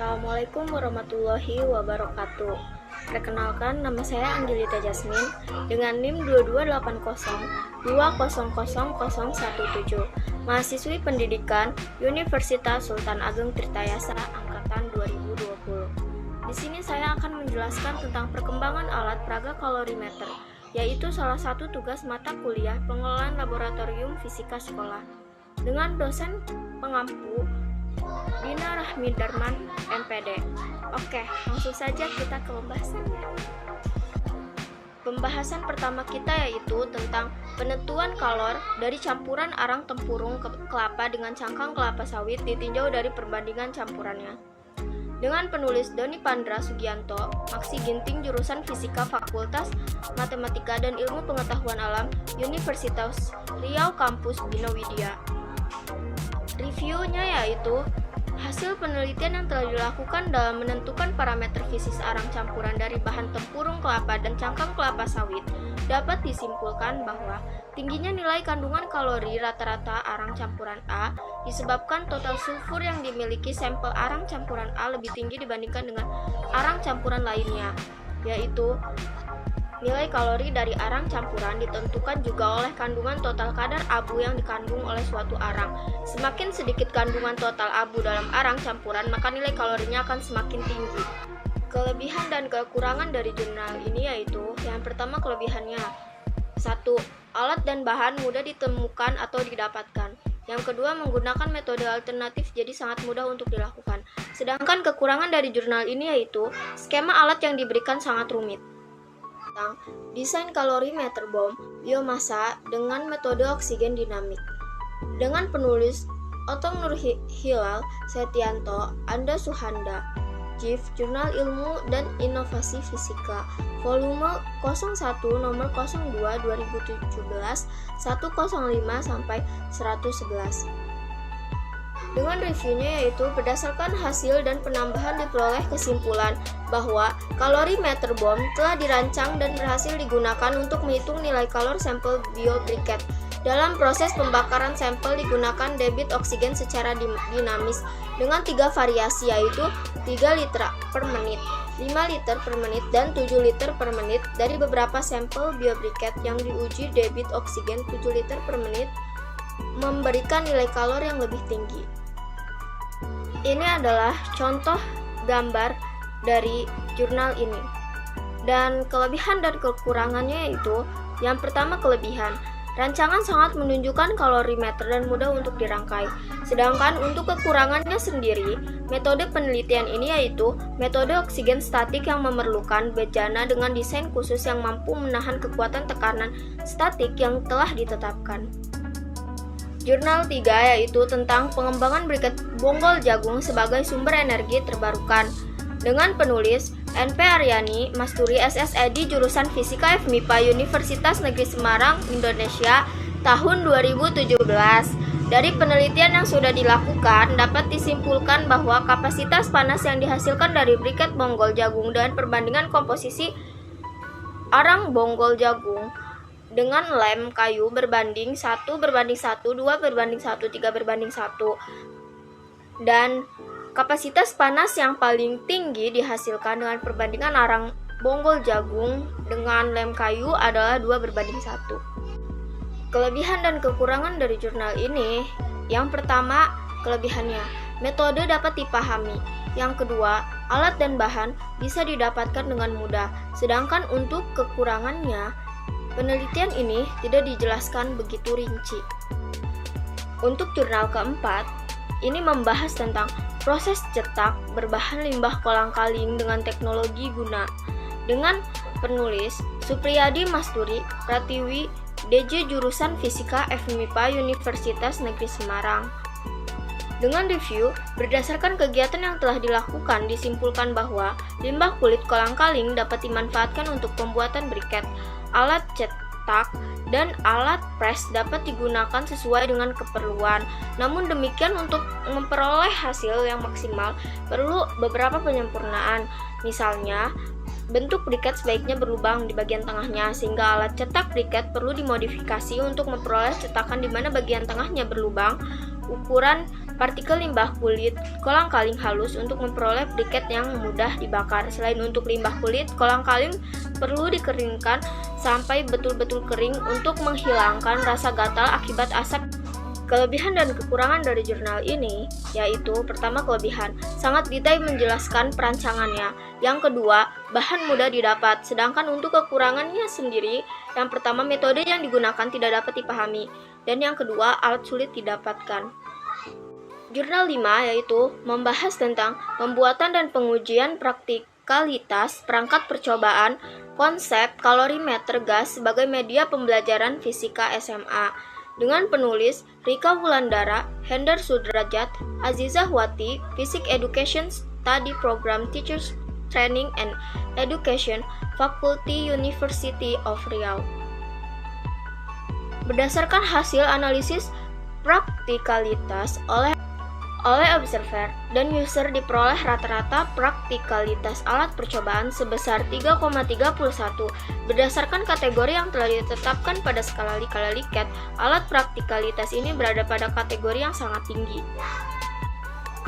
Assalamualaikum warahmatullahi wabarakatuh. Perkenalkan, nama saya Angelita Jasmine dengan NIM 2280200017, mahasiswi pendidikan Universitas Sultan Ageng Tirtayasa angkatan 2020. Di sini saya akan menjelaskan tentang perkembangan alat peraga kalorimeter, yaitu salah satu tugas mata kuliah pengelolaan laboratorium fisika sekolah, dengan dosen pengampu Dina Rahmi Darman, MPD. Oke, langsung saja kita ke pembahasannya. Pembahasan pertama kita yaitu tentang penentuan kalor dari campuran arang tempurung kelapa dengan cangkang kelapa sawit ditinjau dari perbandingan campurannya. Dengan penulis Doni Pandra Sugianto, Maksi Ginting, jurusan Fisika Fakultas Matematika dan Ilmu Pengetahuan Alam, Universitas Riau Kampus Bina Widya. Reviewnya yaitu hasil penelitian yang telah dilakukan dalam menentukan parameter fisis arang campuran dari bahan tempurung kelapa dan cangkang kelapa sawit, dapat disimpulkan bahwa tingginya nilai kandungan kalori rata-rata arang campuran A disebabkan total sulfur yang dimiliki sampel arang campuran A lebih tinggi dibandingkan dengan arang campuran lainnya, yaitu nilai kalori dari arang campuran ditentukan juga oleh kandungan total kadar abu yang dikandung oleh suatu arang. Semakin sedikit kandungan total abu dalam arang campuran, maka nilai kalorinya akan semakin tinggi. Kelebihan dan kekurangan dari jurnal ini yaitu, yang pertama kelebihannya, 1. Alat dan bahan mudah ditemukan atau didapatkan. Yang kedua, menggunakan metode alternatif jadi sangat mudah untuk dilakukan. Sedangkan kekurangan dari jurnal ini yaitu, skema alat yang diberikan sangat rumit. Desain kalorimeter bom biomasa dengan metode oksigen dinamik. Dengan penulis Otong Nur Hilal Setianto, Anda Suhanda, JIF, Jurnal Ilmu dan Inovasi Fisika, volume 01 nomor 02 2017 105 sampai 111. Dengan reviewnya yaitu berdasarkan hasil dan penambahan diperoleh kesimpulan bahwa kalorimeter bom telah dirancang dan berhasil digunakan untuk menghitung nilai kalor sampel biobriket. Dalam proses pembakaran sampel digunakan debit oksigen secara dinamis dengan 3 variasi yaitu 3 liter per menit, 5 liter per menit, dan 7 liter per menit dari beberapa sampel biobriket yang diuji debit oksigen 7 liter per menit memberikan nilai kalor yang lebih tinggi. Ini adalah contoh gambar dari jurnal ini. Dan kelebihan dan kekurangannya yaitu, yang pertama kelebihan, rancangan sangat menunjukkan kalorimeter dan mudah untuk dirangkai. Sedangkan untuk kekurangannya sendiri, metode penelitian ini yaitu metode oksigen statik yang memerlukan bejana dengan desain khusus yang mampu menahan kekuatan tekanan statik yang telah ditetapkan. Jurnal 3 yaitu tentang pengembangan briket bonggol jagung sebagai sumber energi terbarukan, dengan penulis NP Aryani Masturi SSED, jurusan Fisika FMIPA Universitas Negeri Semarang, Indonesia, tahun 2017. Dari penelitian yang sudah dilakukan, dapat disimpulkan bahwa kapasitas panas yang dihasilkan dari briket bonggol jagung dengan perbandingan komposisi arang bonggol jagung dengan lem kayu berbanding 1:1, 2:1, 3:1, dan kapasitas panas yang paling tinggi dihasilkan dengan perbandingan arang bonggol jagung dengan lem kayu adalah 2:1. Kelebihan dan kekurangan dari jurnal ini, yang pertama kelebihannya, metode dapat dipahami. Yang kedua, alat dan bahan bisa didapatkan dengan mudah. Sedangkan untuk kekurangannya, penelitian ini tidak dijelaskan begitu rinci. Untuk jurnal keempat, ini membahas tentang proses cetak berbahan limbah kolang-kaling dengan teknologi guna, dengan penulis Supriyadi Masturi Pratiwi, DJ, jurusan Fisika FMIPA Universitas Negeri Semarang. Dengan review, berdasarkan kegiatan yang telah dilakukan, disimpulkan bahwa limbah kulit kolang-kaling dapat dimanfaatkan untuk pembuatan briket. Alat cetak dan alat press dapat digunakan sesuai dengan keperluan. Namun demikian, untuk memperoleh hasil yang maksimal perlu beberapa penyempurnaan. Misalnya, bentuk briket sebaiknya berlubang di bagian tengahnya, sehingga alat cetak briket perlu dimodifikasi untuk memperoleh cetakan di mana bagian tengahnya berlubang. Ukuran partikel limbah kulit kolang-kaling halus untuk memperoleh briket yang mudah dibakar. Selain untuk limbah kulit, kolang-kaling perlu dikeringkan sampai betul-betul kering untuk menghilangkan rasa gatal akibat asap. Kelebihan dan kekurangan dari jurnal ini yaitu: pertama, kelebihan, sangat detail menjelaskan perancangannya. Yang kedua, bahan mudah didapat. Sedangkan untuk kekurangannya sendiri, yang pertama, metode yang digunakan tidak dapat dipahami, dan yang kedua, alat sulit didapatkan. Jurnal 5 yaitu membahas tentang pembuatan dan pengujian praktikalitas perangkat percobaan konsep kalorimeter gas sebagai media pembelajaran fisika SMA, dengan penulis Rika Wulandara, Hendar Sudrajat, Azizah Wati, Physics Education Study Program Teachers Training and Education, Fakulti University of Riau. Berdasarkan hasil analisis praktikalitas oleh observer dan user, diperoleh rata-rata praktikalitas alat percobaan sebesar 3,31. Berdasarkan kategori yang telah ditetapkan pada skala Likert, alat praktikalitas ini berada pada kategori yang sangat tinggi.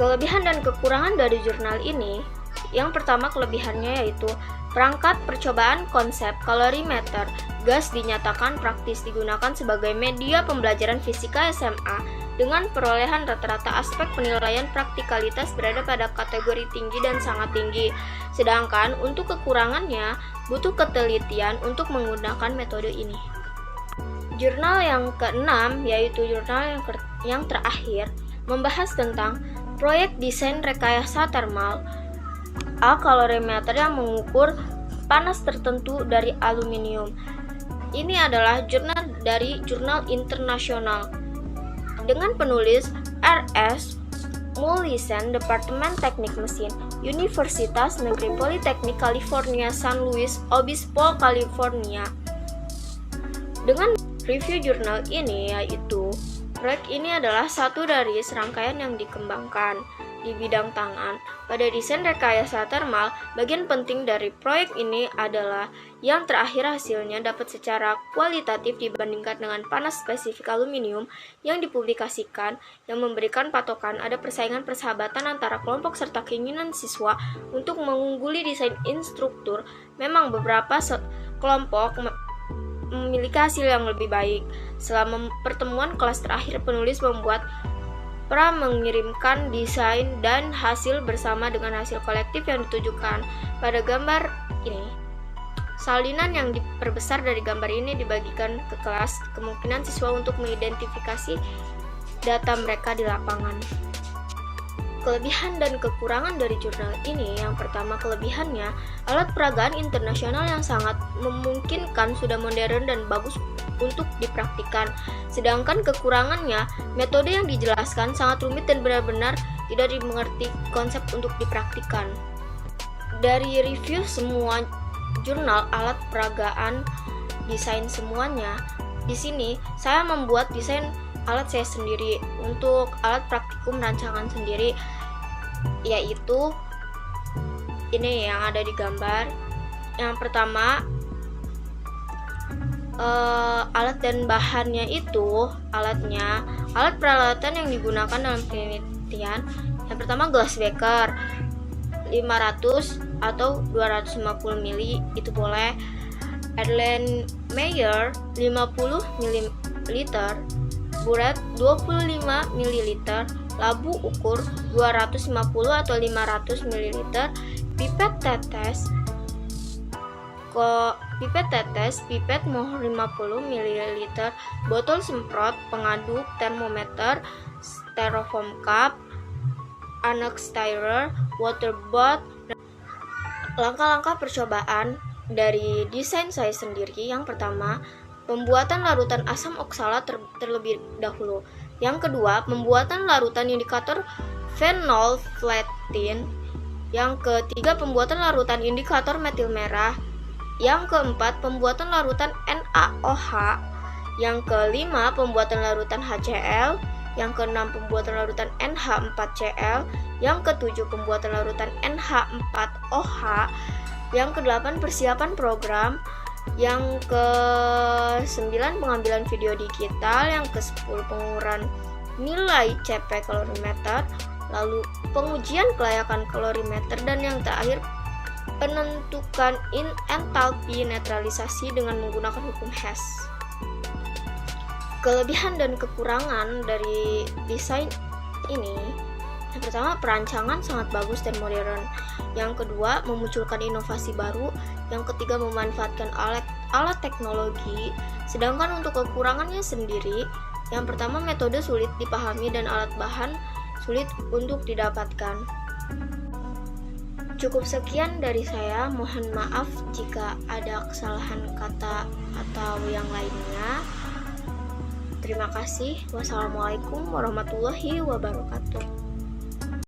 Kelebihan dan kekurangan dari jurnal ini: yang pertama, kelebihannya yaitu perangkat percobaan konsep kalorimeter gas dinyatakan praktis digunakan sebagai media pembelajaran fisika SMA dengan perolehan rata-rata aspek penilaian praktikalitas berada pada kategori tinggi dan sangat tinggi. Sedangkan untuk kekurangannya, butuh ketelitian untuk menggunakan metode ini. Jurnal yang keenam yaitu jurnal yang terakhir membahas tentang proyek desain rekayasa termal kalorimeter yang mengukur panas tertentu dari aluminium. Ini adalah jurnal dari jurnal internasional dengan penulis R.S. Mullisen, Departemen Teknik Mesin, Universitas Negeri Politeknik California San Luis Obispo, California. Dengan review jurnal ini yaitu, proyek ini adalah satu dari serangkaian yang dikembangkan di bidang tangan. Pada desain rekayasa termal, bagian penting dari proyek ini adalah yang terakhir hasilnya dapat secara kualitatif dibandingkan dengan panas spesifik aluminium yang dipublikasikan, yang memberikan patokan ada persaingan persahabatan antara kelompok serta keinginan siswa untuk mengungguli desain instruktur. Memang beberapa kelompok memiliki hasil yang lebih baik. Selama pertemuan kelas terakhir, penulis membuat mengirimkan desain dan hasil bersama dengan hasil kolektif yang ditujukan pada gambar ini. Salinan yang diperbesar dari gambar ini dibagikan ke kelas, kemungkinan siswa untuk mengidentifikasi data mereka di lapangan. Kelebihan dan kekurangan dari jurnal ini: yang pertama, kelebihannya, alat peragaan internasional yang sangat memungkinkan, sudah modern dan bagus untuk dipraktikkan. Sedangkan kekurangannya, metode yang dijelaskan sangat rumit dan benar-benar tidak dimengerti konsep untuk dipraktikkan. Dari review semua jurnal alat peragaan desain semuanya, di sini saya membuat desain alat saya sendiri untuk alat praktikum rancangan sendiri, yaitu ini yang ada di gambar. Yang pertama, alat dan bahannya itu alat peralatan yang digunakan dalam penelitian. Yang pertama, glass beaker 500 atau 250 ml itu boleh, Erlenmeyer 50 ml, buret 25 ml, labu ukur 250 atau 500 ml, pipet tetes, pipet mohon 50 ml, botol semprot, pengaduk, termometer, styrofoam cup, anak stirrer, water bath. Langkah-langkah percobaan dari desain saya sendiri: yang pertama, pembuatan larutan asam oksalat terlebih dahulu. Yang kedua, pembuatan larutan indikator phenolphthalein. Yang ketiga, pembuatan larutan indikator metil merah. Yang keempat, pembuatan larutan NaOH. Yang kelima, pembuatan larutan HCl. Yang keenam, pembuatan larutan NH4Cl. Yang ketujuh, pembuatan larutan NH4OH. Yang kedelapan, persiapan program. Yang ke-9, pengambilan video digital. Yang ke-10, pengukuran nilai CP kalorimeter, lalu pengujian kelayakan kalorimeter, dan yang terakhir penentukan entalpi netralisasi dengan menggunakan hukum Hess. Kelebihan dan kekurangan dari desain ini: yang pertama, perancangan sangat bagus dan modern. Yang kedua, memunculkan inovasi baru. Yang ketiga, memanfaatkan alat teknologi. Sedangkan untuk kekurangannya sendiri, yang pertama, metode sulit dipahami dan alat bahan sulit untuk didapatkan. Cukup sekian dari saya. Mohon maaf jika ada kesalahan kata atau yang lainnya. Terima kasih. Wassalamualaikum warahmatullahi wabarakatuh.